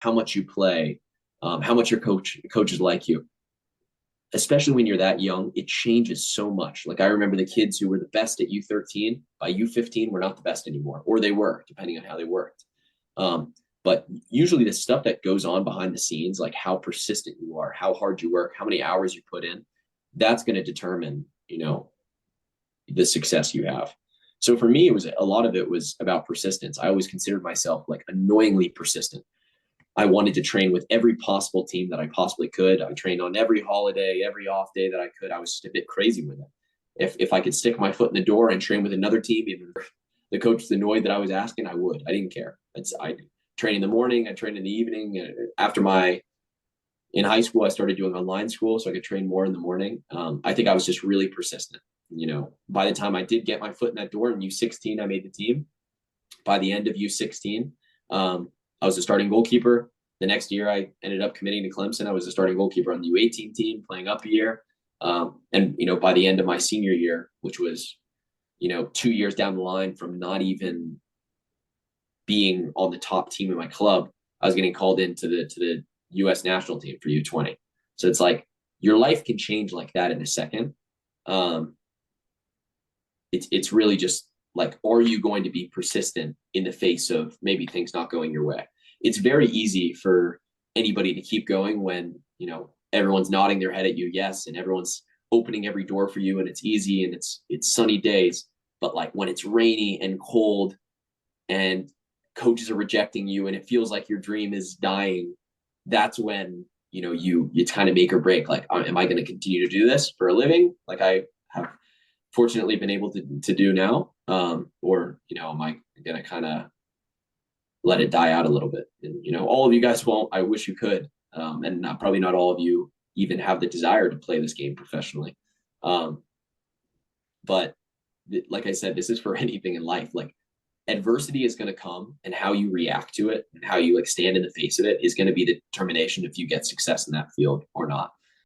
how much you play, how much your coaches like you. Especially when you're that young, it changes so much. Like I remember the kids who were the best at U13, by U15 were not the best anymore, or they were, depending on how they worked. But usually the stuff that goes on behind the scenes, like how persistent you are, how hard you work, how many hours you put in, that's going to determine, the success you have. So for me, a lot of it was about persistence. I always considered myself like annoyingly persistent. I wanted to train with every possible team that I possibly could. I trained on every holiday, every off day that I could. I was just a bit crazy with it. If I could stick my foot in the door and train with another team, even if the coach was annoyed that I was asking, I would. I didn't care. I train in the morning, I train in the evening. In high school, I started doing online school so I could train more in the morning. I think I was just really persistent. By the time I did get my foot in that door in U16, I made the team. By the end of U16, I was a starting goalkeeper. The next year, I ended up committing to Clemson. I was a starting goalkeeper on the U18 team, playing up a year. And by the end of my senior year, which was, 2 years down the line from not even being on the top team in my club, I was getting called into the U.S. national team for U20. So it's like your life can change like that in a second. It's really just like, are you going to be persistent in the face of maybe things not going your way? It's very easy for anybody to keep going when, everyone's nodding their head at you, yes, and everyone's opening every door for you, and it's easy and it's sunny days. But like when it's rainy and cold and coaches are rejecting you and it feels like your dream is dying, that's when, you kind of make or break. Like, am I going to continue to do this for a living? Like I have fortunately been able to do now, or am I gonna kind of let it die out a little bit? And all of you guys won't. I wish you could, and probably not all of you even have the desire to play this game professionally. But like I said, this is for anything in life. Like adversity is going to come, and how you react to it and how you stand in the face of it is going to be the determination if you get success in that field or not.